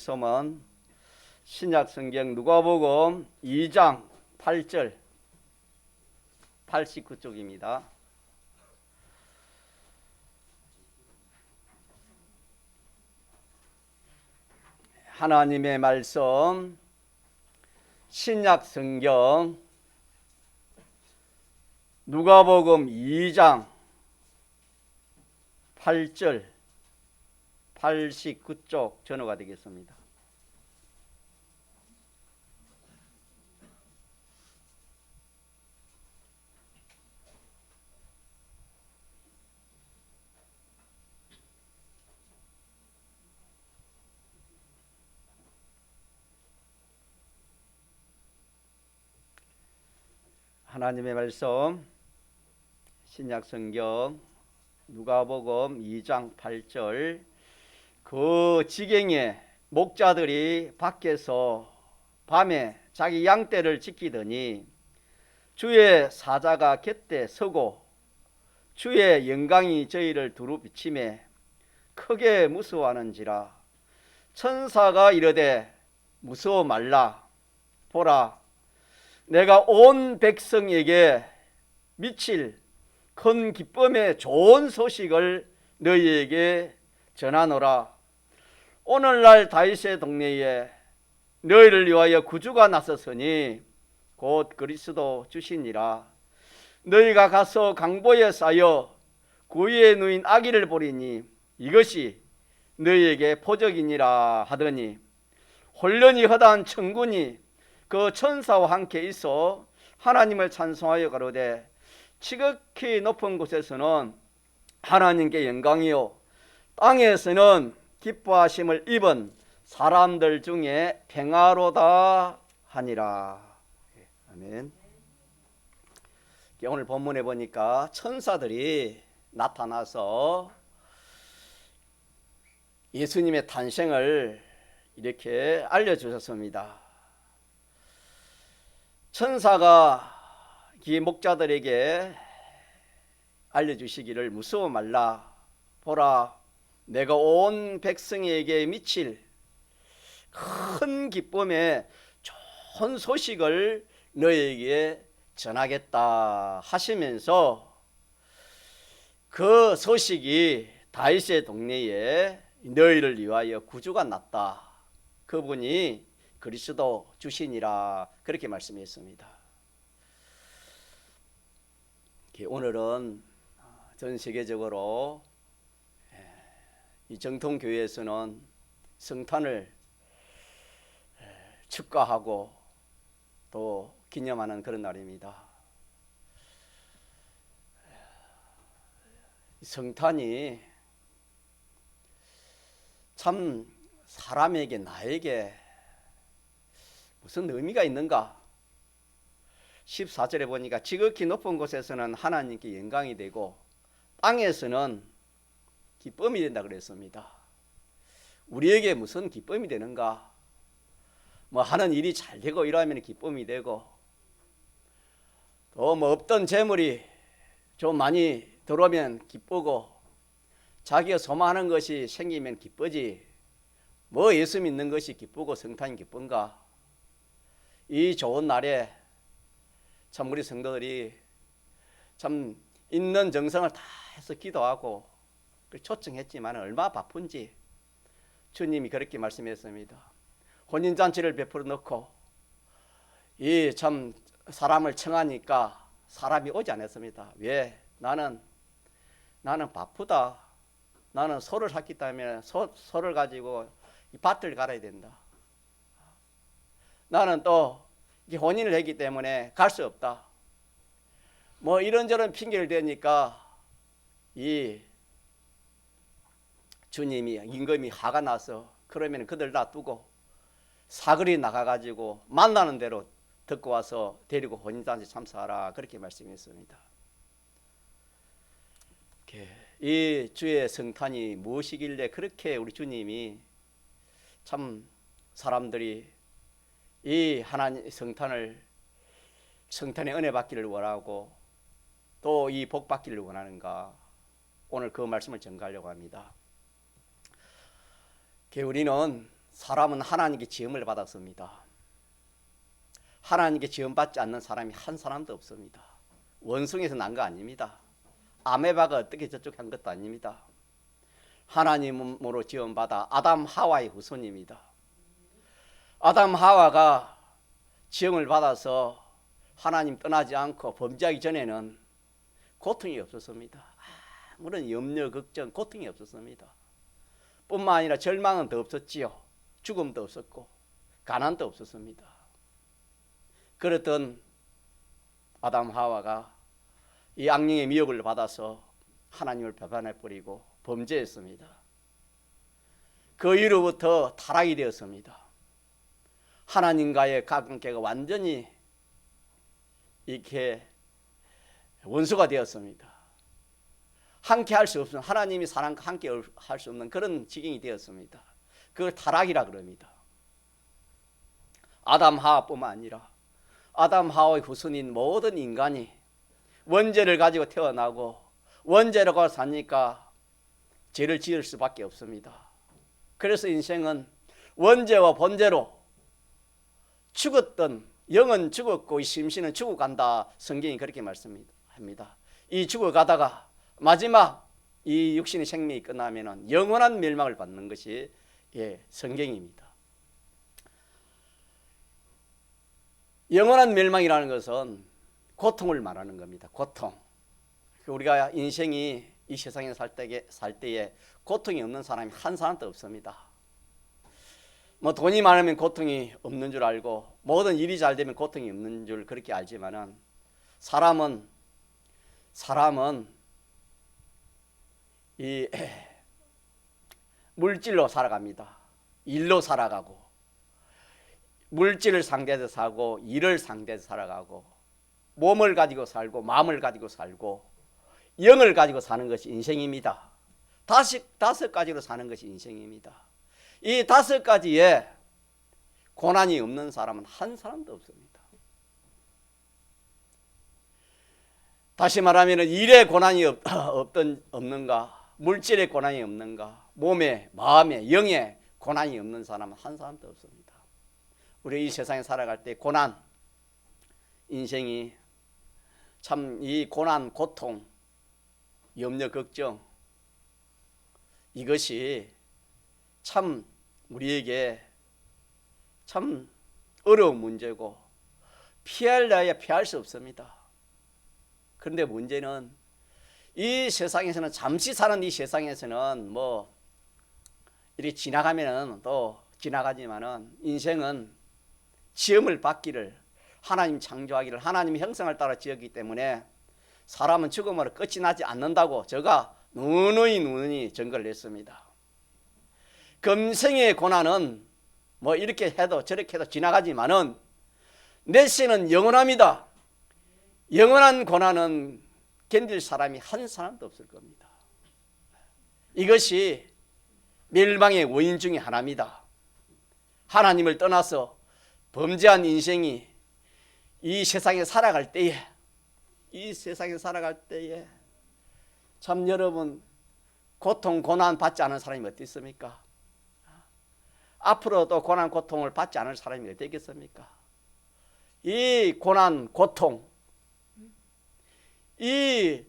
말씀은 신약성경 누가복음 2장 8절 89쪽입니다. 하나님의 말씀 신약성경 누가복음 2장 8절 89쪽 전어가 되겠습니다. 하나님의 말씀 신약성경 누가복음 2장 8절 그 지경에 목자들이 밖에서 밤에 자기 양떼를 지키더니 주의 사자가 곁에 서고 주의 영광이 저희를 두루 비치매 크게 무서워하는지라. 천사가 이르되 무서워 말라. 보라, 내가 온 백성에게 미칠 큰 기쁨의 좋은 소식을 너희에게 전하노라. 오늘날 다윗의 동네에 너희를 위하여 구주가 나섰으니 곧 그리스도 주시니라. 너희가 가서 강보에 쌓여 구유에 누인 아기를 보리니 이것이 너희에게 표적이니라 하더니 혼련히 허다한 천군이 그 천사와 함께 있어 하나님을 찬송하여 가로되 지극히 높은 곳에서는 하나님께 영광이요 땅에서는 기뻐하심을 입은 사람들 중에 평화로다 하니라. 아멘. 오늘 본문에 보니까 천사들이 나타나서 예수님의 탄생을 이렇게 알려주셨습니다. 천사가 이 목자들에게 알려주시기를 무서워 말라. 보라, 내가 온 백성에게 미칠 큰 기쁨의 좋은 소식을 너희에게 전하겠다 하시면서 그 소식이 다윗의 동네에 너희를 위하여 구주가 났다. 그분이 그리스도 주시니라 그렇게 말씀했습니다. 오늘은 전 세계적으로 이 정통교회에서는 성탄을 축가하고 또 기념하는 그런 날입니다. 성탄이 참 사람에게 나에게 무슨 의미가 있는가? 14절에 보니까 지극히 높은 곳에서는 하나님께 영광이 되고 땅에서는 기쁨이 된다 그랬습니다. 우리에게 무슨 기쁨이 되는가? 뭐 하는 일이 잘 되고 이러면 기쁨이 되고 또 뭐 없던 재물이 좀 많이 들어오면 기쁘고 자기가 소망하는 것이 생기면 기쁘지 뭐 예수 믿는 것이 기쁘고 성탄이 기쁜가? 이 좋은 날에 참 우리 성도들이 참 있는 정성을 다 해서 기도하고 초청했지만 얼마나 바쁜지 주님이 그렇게 말씀했습니다. 혼인잔치를 베풀어 놓고 이 참 사람을 청하니까 사람이 오지 않았습니다. 왜? 나는 바쁘다. 나는 소를 샀기 때문에 소를 가지고 이 밭을 갈아야 된다. 나는 또 혼인을 했기 때문에 갈 수 없다. 뭐 이런저런 핑계를 대니까 이 주님이 임금이 화가 나서 그러면 그들 놔두고 사거리 나가가지고 만나는 대로 듣고 와서 데리고 혼인잔치 참석하라 그렇게 말씀했습니다. 이 주의 성탄이 무엇이길래 그렇게 우리 주님이 참 사람들이 이 하나님 성탄의 은혜 받기를 원하고 또 이 복 받기를 원하는가? 오늘 그 말씀을 전가하려고 합니다. 우리는 사람은 하나님께 지음을 받았습니다. 하나님께 지음받지 않는 사람이 한 사람도 없습니다. 원숭이에서 난 거 아닙니다. 아메바가 어떻게 저쪽 한 것도 아닙니다. 하나님으로 지음받아 아담 하와의 후손입니다. 아담 하와가 지음을 받아서 하나님 떠나지 않고 범죄하기 전에는 고통이 없었습니다. 아무런 염려, 걱정, 고통이 없었습니다. 뿐만 아니라 절망은 더 없었지요. 죽음도 없었고 가난도 없었습니다. 그랬던 아담 하와가 이 악령의 미혹을 받아서 하나님을 배반해버리고 범죄했습니다. 그 이후로부터 타락이 되었습니다. 하나님과의 관계가 완전히 이렇게 원수가 되었습니다. 함께 할 수 없는, 하나님이 사람과 함께 할 수 없는 그런 지경이 되었습니다. 그걸 타락이라 그럽니다. 아담 하와뿐만 아니라 아담 하와의 후손인 모든 인간이 원죄를 가지고 태어나고 원죄로 가서 사니까 죄를 지을 수밖에 없습니다. 그래서 인생은 원죄와 본죄로 죽었던 영은 죽었고 이 심신은 죽어간다. 성경이 그렇게 말씀합니다. 이 죽어가다가 마지막 이 육신의 생명이 끝나면 영원한 멸망을 받는 것이 성경입니다. 영원한 멸망이라는 것은 고통을 말하는 겁니다. 고통. 우리가 인생이 이 세상에 살 때에 고통이 없는 사람이 한 사람도 없습니다. 뭐 돈이 많으면 고통이 없는 줄 알고 모든 일이 잘 되면 고통이 없는 줄 그렇게 알지만은 사람은 이 물질로 살아갑니다. 일로 살아가고 물질을 상대해서 사고 일을 상대해서 살아가고 몸을 가지고 살고 마음을 가지고 살고 영을 가지고 사는 것이 인생입니다. 다섯 가지로 사는 것이 인생입니다. 이 다섯 가지에 고난이 없는 사람은 한 사람도 없습니다. 다시 말하면 일에 고난이 없는가, 물질에 고난이 없는가, 몸에, 마음에, 영에 고난이 없는 사람은 한 사람도 없습니다. 우리 이 세상에 살아갈 때 고난, 인생이 참 이 고난, 고통, 염려, 걱정 이것이 참 우리에게 참 어려운 문제고 피할래야 피할 수 없습니다. 그런데 문제는 이 세상에서는 잠시 사는 이 세상에서는 뭐 이렇게 지나가면은 또 지나가지만은 인생은 시험을 받기를 하나님 창조하기를 하나님의 형상을 따라 지었기 때문에 사람은 죽음으로 끝이 나지 않는다고 제가 누누이 증거를 냈습니다. 금생의 고난은 뭐 이렇게 해도 저렇게 해도 지나가지만은 내 생은 영원합니다. 영원한 고난은 견딜 사람이 한 사람도 없을 겁니다. 이것이 멸망의 원인 중에 하나입니다. 하나님을 떠나서 범죄한 인생이 이 세상에 살아갈 때에 참 여러분 고통 고난 받지 않은 사람이 어디 있습니까? 앞으로도 고난 고통을 받지 않을 사람이 어디 있겠습니까? 이 고난 고통 이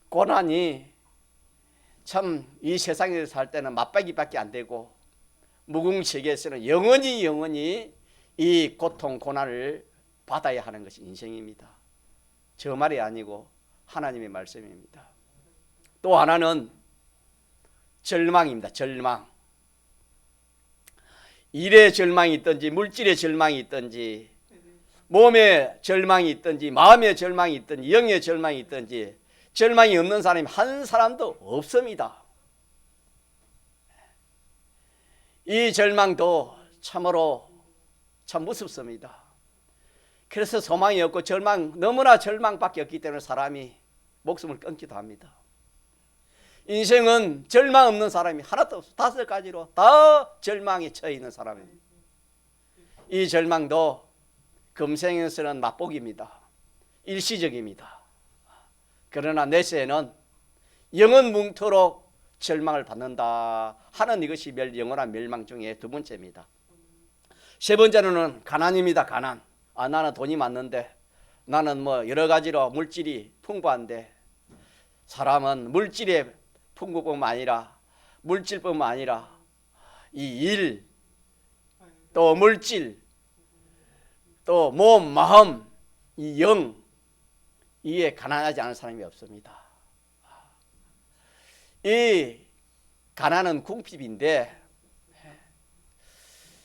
고난이 참 이 세상에 살 때는 맛보기밖에 안 되고 무궁세계에서는 영원히 이 고통 고난을 받아야 하는 것이 인생입니다. 저 말이 아니고 하나님의 말씀입니다. 또 하나는 절망입니다. 절망. 일의 절망이 있든지 물질의 절망이 있든지 몸의 절망이 있든지 마음의 절망이 있든지 영의 절망이 있든지 절망이 없는 사람이 한 사람도 없습니다. 이 절망도 참으로 참 무섭습니다. 그래서 소망이 없고 너무나 절망밖에 없기 때문에 사람이 목숨을 끊기도 합니다. 인생은 절망 없는 사람이 하나도 없어. 5가지로 다 절망에 처해 있는 사람입니다. 이 절망도 금생에서는 맛보기입니다. 일시적입니다. 그러나 내세에는 영원뭉토록 절망을 받는다 하는 이것이 영원한 멸망 중에 두 번째입니다. 세 번째로는 가난입니다. 가난. 나는 돈이 많는데, 나는 뭐 여러 가지로 물질이 풍부한데, 사람은 물질의 풍부뿐만 아니라, 물질뿐만 아니라 이 일, 또 물질, 또 몸, 마음, 이 영, 이에 가난하지 않은 사람이 없습니다. 이 가난은 궁핍인데,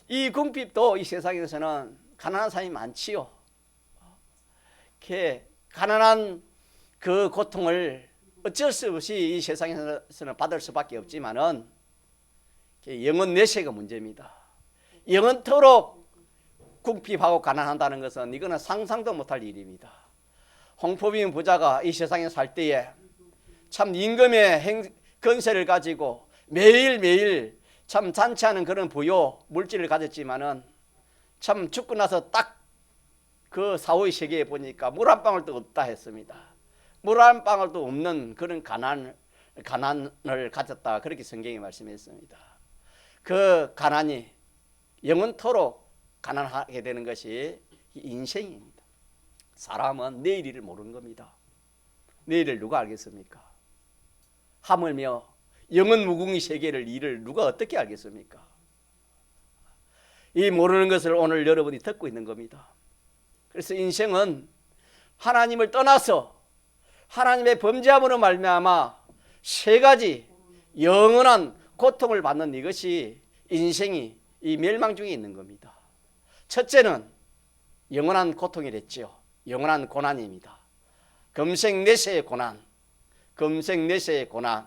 이 궁핍도 이 세상에서는 가난한 사람이 많지요. 이렇게 가난한 그 고통을 어쩔 수 없이 이 세상에서는 받을 수밖에 없지만은 영원 내세가 문제입니다. 영원토록 궁핍하고 가난한다는 것은 이거는 상상도 못할 일입니다. 홍포빈 부자가 이 세상에 살 때에 참 임금의 건세를 가지고 매일매일 참 잔치하는 그런 부요 물질을 가졌지만은 참 죽고 나서 딱 그 사후의 세계에 보니까 물 한 방울도 없다 했습니다. 물 한 방울도 없는 그런 가난을 가졌다, 그렇게 성경이 말씀했습니다. 그 가난이 영원토록 가난하게 되는 것이 인생입니다. 사람은 내일 일을 모르는 겁니다. 내일을 누가 알겠습니까? 하물며 영원 무궁의 세계를 일을 누가 어떻게 알겠습니까? 이 모르는 것을 오늘 여러분이 듣고 있는 겁니다. 그래서 인생은 하나님을 떠나서 하나님의 범죄함으로 말미암아 세 가지 영원한 고통을 받는 이것이 인생이 이 멸망 중에 있는 겁니다. 첫째는 영원한 고통이랬죠. 영원한 고난입니다. 금생내세의 고난, 금생내세의 고난.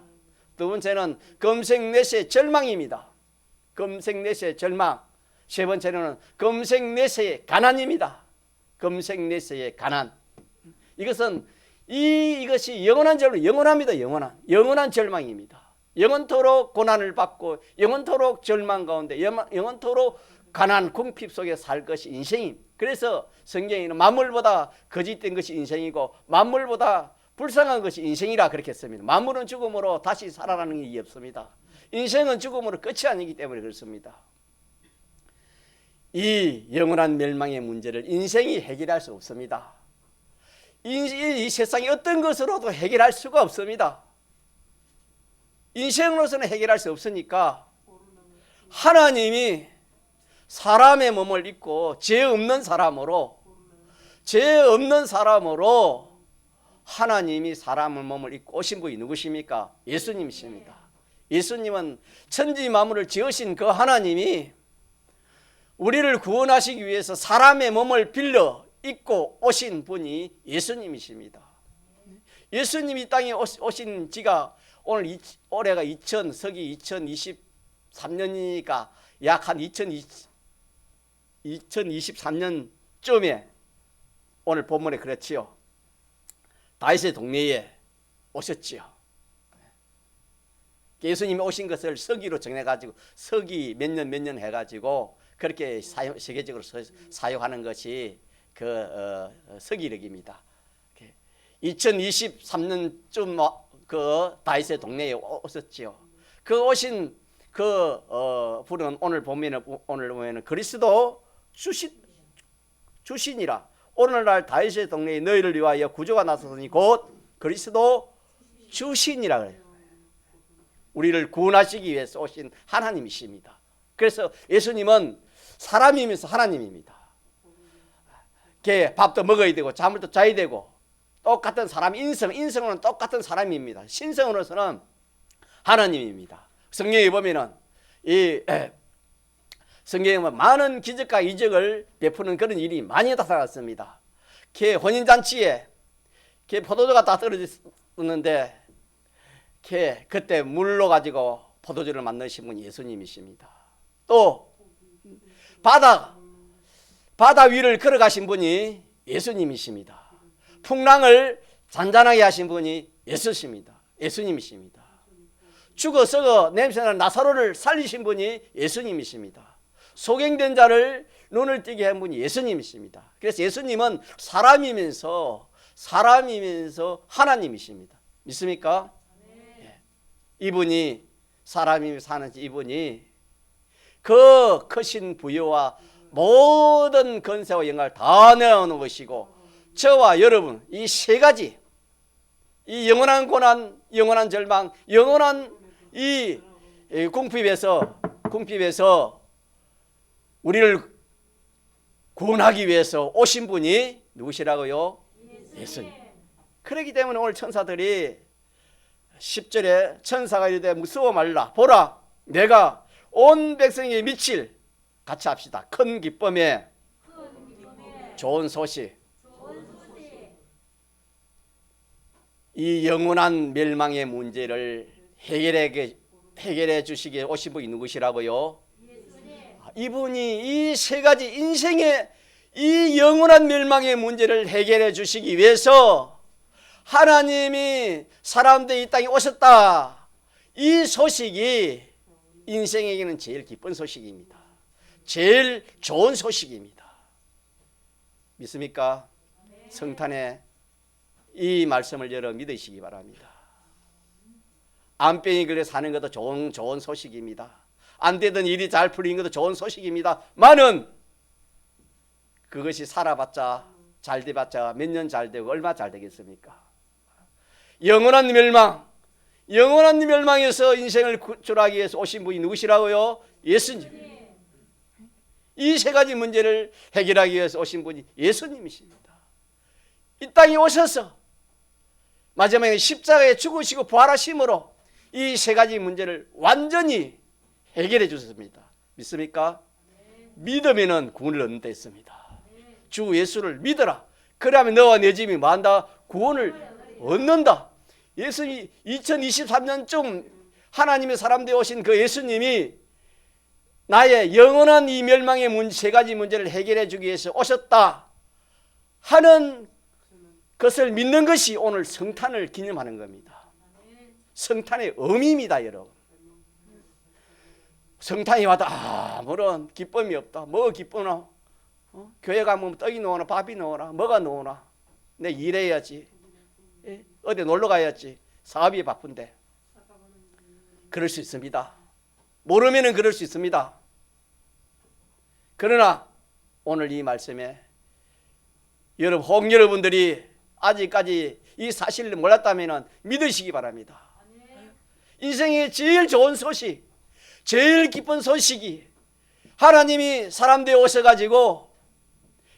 두 번째는 금생내세의 절망입니다. 금생내세의 절망. 세 번째는 금생내세의 가난입니다. 금생내세의 가난. 이것이 영원한 절망, 영원합니다. 영원한 절망입니다. 영원토록 고난을 받고 영원토록 절망 가운데 영원토록 가난 궁핍 속에 살 것이 인생입니다. 그래서 성경에는 만물보다 거짓된 것이 인생이고 만물보다 불쌍한 것이 인생이라 그렇게 했습니다. 만물은 죽음으로 다시 살아나는 일이 없습니다. 인생은 죽음으로 끝이 아니기 때문에 그렇습니다. 이 영원한 멸망의 문제를 인생이 해결할 수 없습니다. 이 세상의 어떤 것으로도 해결할 수가 없습니다. 인생으로서는 해결할 수 없으니까 하나님이 사람의 몸을 입고 죄 없는 사람으로 하나님이 사람의 몸을 입고 오신 분이 누구십니까? 예수님이십니다. 예수님은 천지 만물을 지으신 그 하나님이 우리를 구원하시기 위해서 사람의 몸을 빌려 입고 오신 분이 예수님이십니다. 예수님이 땅에 오신 지가 올해가 서기 2023년이니까 약 한 2023년쯤에 오늘 본문에 그렇지요. 다윗의 동네에 오셨지요. 예수님이 오신 것을 서기로 정해가지고 서기 몇 년 해가지고 그렇게 세계적으로 사용하는 것이 그 서기력입니다. 2023년쯤 그 다윗의 동네에 오셨지요. 그 오신 그 분은 오늘 보면은 그리스도 주신이라. 오늘날 다윗의 동네에 너희를 위하여 구주가 나섰으니 곧 그리스도 주신이라 그래요. 우리를 구원하시기 위해서 오신 하나님이십니다. 그래서 예수님은 사람이면서 하나님입니다. 밥도 먹어야 되고 잠을 또 자야 되고 똑같은 사람, 인성으로는 똑같은 사람입니다. 신성으로서는 하나님입니다. 성경에 보면은 성경에 보면 많은 기적과 이적을 베푸는 그런 일이 많이 나타났습니다. 혼인잔치에 포도주가 다 떨어졌는데 그때 물로 가지고 포도주를 만드신 분이 예수님이십니다. 또 바다 위를 걸어가신 분이 예수님이십니다. 풍랑을 잔잔하게 하신 분이 예수님이십니다. 죽어 썩어 냄새나는 나사로를 살리신 분이 예수님이십니다. 소경된 자를 눈을 뜨게 한 분이 예수님이십니다. 그래서 예수님은 사람이면서 하나님이십니다. 믿습니까? 네. 이분이 사람이 사는 이분이 그 크신 부여와 모든 권세와 영광을 다 내어오는 것이고, 저와 여러분 이 세 가지, 이 영원한 고난, 영원한 절망, 영원한 이 궁핍에서 우리를 구원하기 위해서 오신 분이 누구시라고요? 예수님. 그렇기 때문에 오늘 천사들이 10절에 천사가 이르되 무서워 말라. 보라, 내가 온 백성에게 미칠, 같이 합시다, 큰 기쁨에 좋은 소식. 이 영원한 멸망의 문제를 해결해 주시기에 오신 분이 누구시라고요? 이분이 이 세 가지 인생의 이 영원한 멸망의 문제를 해결해 주시기 위해서 하나님이 사람들이 이 땅에 오셨다. 이 소식이 인생에게는 제일 기쁜 소식입니다. 제일 좋은 소식입니다. 믿습니까? 성탄에 이 말씀을 여러분 믿으시기 바랍니다. 암병이 걸려 사는 것도 좋은 소식입니다. 안 되던 일이 잘 풀린 것도 좋은 소식입니다. 많은 그것이 살아봤자 잘 돼봤자 몇 년 잘 되고 얼마 잘 되겠습니까? 영원한 멸망에서 인생을 구출하기 위해서 오신 분이 누구시라고요? 예수님. 이 세 가지 문제를 해결하기 위해서 오신 분이 예수님이십니다. 이 땅에 오셔서 마지막에 십자가에 죽으시고 부활하심으로 이 세 가지 문제를 완전히 해결해 주셨습니다. 믿습니까? 믿으면 구원을 얻는다 했습니다. 주 예수를 믿어라. 그러면 너와 내 집이 뭐한다? 구원을 얻는다. 예수님이 2023년쯤 하나님의 사람 되어 오신 그 예수님이 나의 영원한 이 멸망의 세 가지 문제를 해결해 주기 위해서 오셨다 하는 것을 믿는 것이 오늘 성탄을 기념하는 겁니다. 성탄의 의미입니다, 여러분. 성탄이 와도 아무런 기쁨이 없다. 뭐 기쁘나? 교회 가면 떡이 나오나 밥이 나오나 뭐가 나오나? 내 일해야지. 어디 놀러 가야지. 사업이 바쁜데. 그럴 수 있습니다. 모르면은 그럴 수 있습니다. 그러나 오늘 이 말씀에 여러분들이 아직까지 이 사실을 몰랐다면 믿으시기 바랍니다. 인생의 제일 좋은 소식, 제일 기쁜 소식이 하나님이 사람 되어 오셔가지고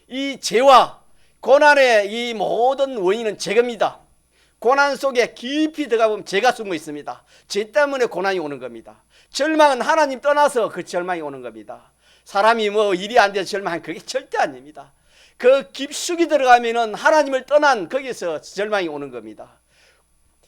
이 죄와 고난의 이 모든 원인은 죄입니다. 고난 속에 깊이 들어가 보면 죄가 숨어 있습니다. 죄 때문에 고난이 오는 겁니다. 절망은 하나님 떠나서 그 절망이 오는 겁니다. 사람이 뭐 일이 안 돼서 절망한 그게 절대 아닙니다. 그 깊숙이 들어가면은 하나님을 떠난 거기서 절망이 오는 겁니다.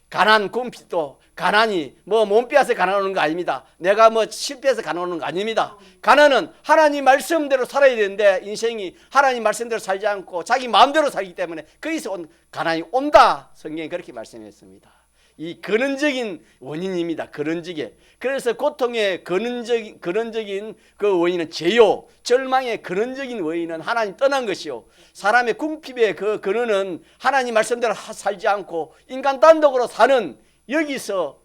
가난, 궁핍도 가난이 뭐 몸 빼앗아 가난 오는 거 아닙니다. 내가 뭐 실패해서 가난 오는 거 아닙니다. 가난은 하나님 말씀대로 살아야 되는데 인생이 하나님 말씀대로 살지 않고 자기 마음대로 살기 때문에 거기서 가난이 온다. 성경이 그렇게 말씀했습니다. 이 근원적인 원인입니다. 근원적인. 그래서 고통의 근원적인 그 원인은 죄요. 절망의 근원적인 원인은 하나님 떠난 것이요. 사람의 궁핍의 그 근원은 하나님 말씀대로 살지 않고 인간 단독으로 사는 여기서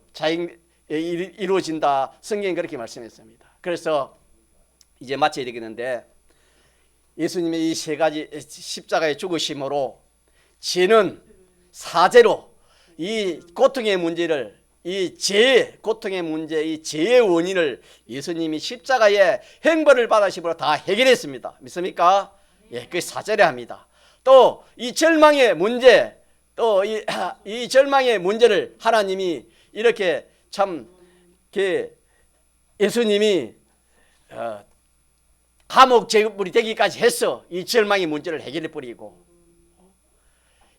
이루어진다. 성경이 그렇게 말씀했습니다. 그래서 이제 마쳐야 되겠는데 예수님의 이 세 가지 십자가의 죽으심으로 죄는 사죄로 이 고통의 문제를 고통의 문제, 이 죄의 원인을 예수님이 십자가의 형벌을 받으심으로 다 해결했습니다. 믿습니까? 예, 그 사죄를 합니다. 또 이 절망의 문제, 또 이 절망의 문제를 하나님이 이렇게 참 예수님이 감옥 제물이 되기까지 해서 이 절망의 문제를 해결해 버리고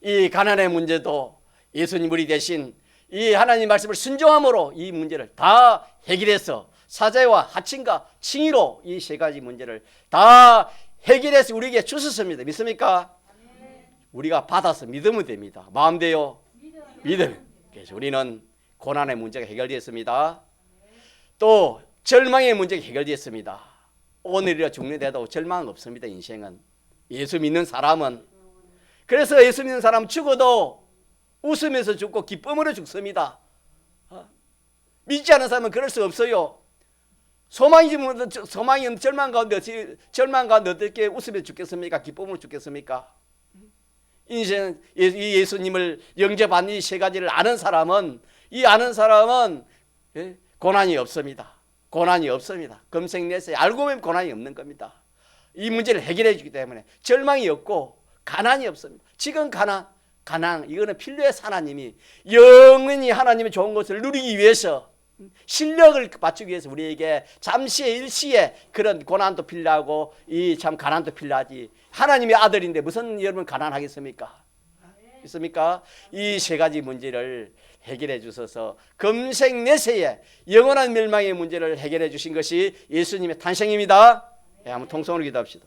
이 가난의 문제도 예수님 우리 대신 이 하나님 말씀을 순종함으로 이 문제를 다 해결해서 사죄와 하층과 칭의로 이 세 가지 문제를 다 해결해서 우리에게 주셨습니다. 믿습니까? 우리가 받아서 믿으면 됩니다. 마음대요? 믿으면. 그래서 우리는 고난의 문제가 해결되었습니다. 또 절망의 문제가 해결되었습니다. 오늘이라 죽는데도 절망은 없습니다. 인생은. 예수 믿는 사람은. 그래서 예수 믿는 사람은 죽어도 웃으면서 죽고 기쁨으로 죽습니다. 믿지 않는 사람은 그럴 수 없어요. 소망이 없는 절망 가운데 어떻게 웃으며 죽겠습니까? 기쁨으로 죽겠습니까? 인생 예수님을 영접한 이 세 가지를 아는 사람은 고난이 없습니다. 고난이 없습니다. 금생내세 알고 보면 고난이 없는 겁니다. 이 문제를 해결해 주기 때문에 절망이 없고 가난이 없습니다. 지금 가난 이거는 필요해서 하나님이 영원히 하나님의 좋은 것을 누리기 위해서 실력을 갖추기 위해서 우리에게 잠시의 일시에 그런 고난도 필요하고 이 참 가난도 필요하지. 하나님의 아들인데 무슨 여러분 가난하겠습니까? 있습니까? 이 세 가지 문제를 해결해 주셔서 금생내세에 영원한 멸망의 문제를 해결해 주신 것이 예수님의 탄생입니다. 한번 통성으로 기도합시다.